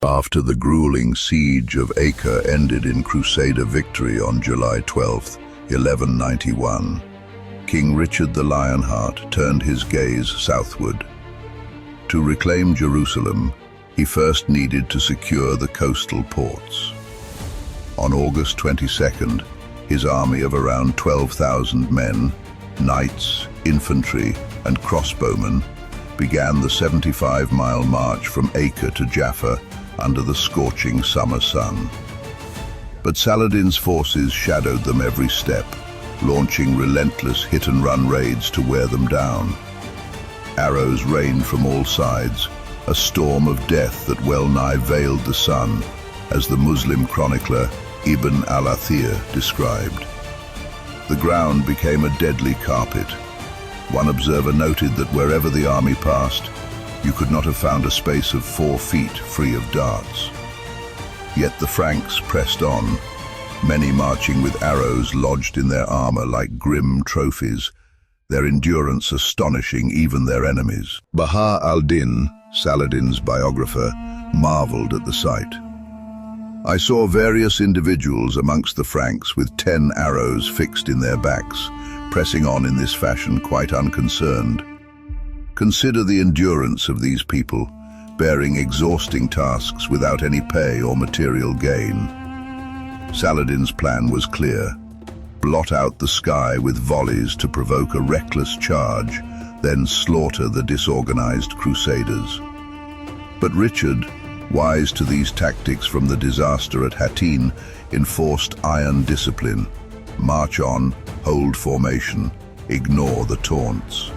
After the grueling siege of Acre ended in Crusader victory on July 12, 1191, King Richard the Lionheart turned his gaze southward. To reclaim Jerusalem, he first needed to secure the coastal ports. On August 22nd, his army of around 12,000 men, knights, infantry, and crossbowmen, began the 75-mile march from Acre to Jaffa under the scorching summer sun. But Saladin's forces shadowed them every step, launching relentless hit-and-run raids to wear them down. Arrows rained from all sides, a storm of death that well-nigh veiled the sun, as the Muslim chronicler Ibn al-Athir described. The ground became a deadly carpet. One observer noted that wherever the army passed, you could not have found a space of 4 feet free of darts. Yet the Franks pressed on, many marching with arrows lodged in their armor like grim trophies, their endurance astonishing even their enemies. Baha al-Din, Saladin's biographer, marveled at the sight. "I saw various individuals amongst the Franks with 10 arrows fixed in their backs, pressing on in this fashion quite unconcerned. Consider the endurance of these people, bearing exhausting tasks without any pay or material gain." Saladin's plan was clear: blot out the sky with volleys to provoke a reckless charge, then slaughter the disorganized Crusaders. But Richard, wise to these tactics from the disaster at Hattin, enforced iron discipline. March on, hold formation, ignore the taunts.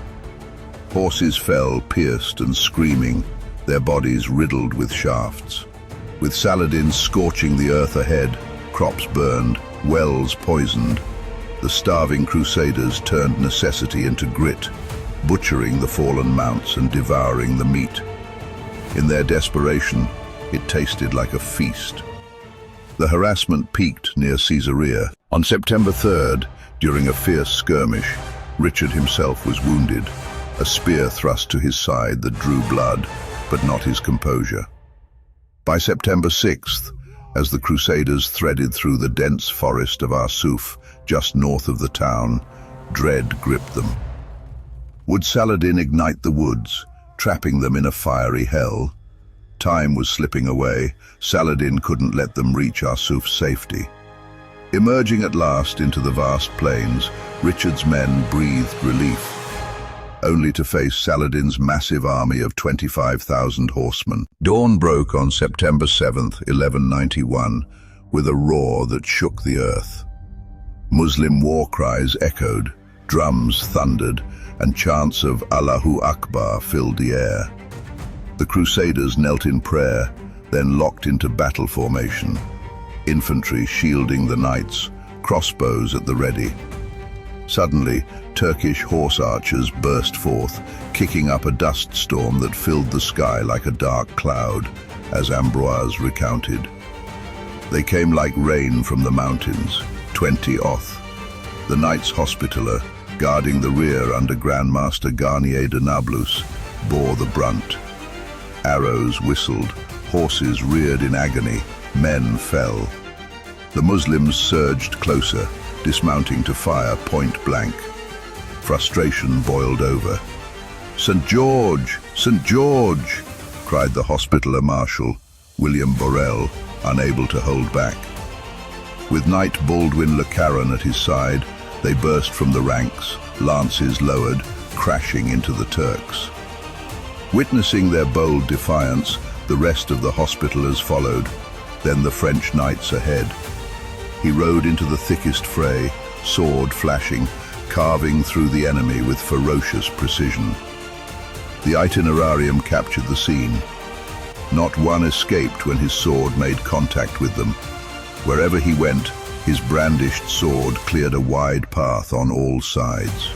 Horses fell, pierced and screaming, their bodies riddled with shafts. With Saladin scorching the earth ahead, crops burned, wells poisoned, the starving Crusaders turned necessity into grit, butchering the fallen mounts and devouring the meat. In their desperation, it tasted like a feast. The harassment peaked near Caesarea. On September 3rd, during a fierce skirmish, Richard himself was wounded, a spear thrust to his side that drew blood, but not his composure. By September 6th, as the Crusaders threaded through the dense forest of Arsuf, just north of the town, dread gripped them. Would Saladin ignite the woods, trapping them in a fiery hell? Time was slipping away. Saladin couldn't let them reach Arsuf's safety. Emerging at last into the vast plains, Richard's men breathed relief, only to face Saladin's massive army of 25,000 horsemen. Dawn broke on September 7th, 1191, with a roar that shook the earth. Muslim war cries echoed, drums thundered, and chants of Allahu Akbar filled the air. The Crusaders knelt in prayer, then locked into battle formation, infantry shielding the knights, crossbows at the ready. Suddenly, Turkish horse archers burst forth, kicking up a dust storm that filled the sky like a dark cloud, as Ambroise recounted. They came like rain from the mountains, 20 oath. The Knights Hospitaller, guarding the rear under Grand Master Garnier de Nablus, bore the brunt. Arrows whistled, horses reared in agony, men fell. The Muslims surged closer, dismounting to fire point blank. Frustration boiled over. "St. George! St. George!" cried the Hospitaller Marshal, William Borel, unable to hold back. With Knight Baldwin Le Caron at his side, they burst from the ranks, lances lowered, crashing into the Turks. Witnessing their bold defiance, the rest of the Hospitallers followed, then the French knights ahead. He rode into the thickest fray, sword flashing, carving through the enemy with ferocious precision. The itinerarium captured the scene. Not one escaped when his sword made contact with them. Wherever he went, his brandished sword cleared a wide path on all sides.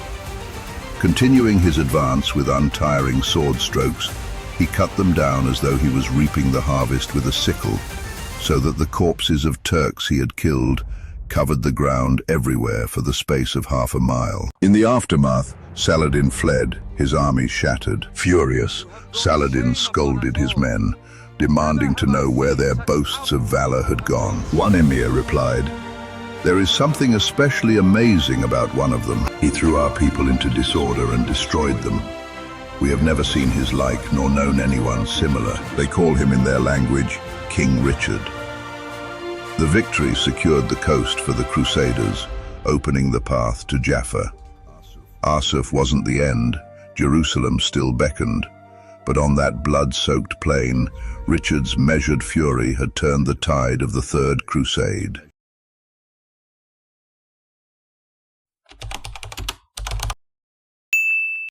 Continuing his advance with untiring sword strokes, he cut them down as though he was reaping the harvest with a sickle, so that the corpses of Turks he had killed covered the ground everywhere for the space of half a mile. In the aftermath, Saladin fled, his army shattered. Furious, Saladin scolded his men, demanding to know where their boasts of valor had gone. One emir replied, "There is something especially amazing about one of them. He threw our people into disorder and destroyed them. We have never seen his like, nor known anyone similar." They call him in their language, King Richard. The victory secured the coast for the Crusaders, opening the path to Jaffa. Arsuf wasn't the end. Jerusalem still beckoned. But on that blood-soaked plain, Richard's measured fury had turned the tide of the Third Crusade.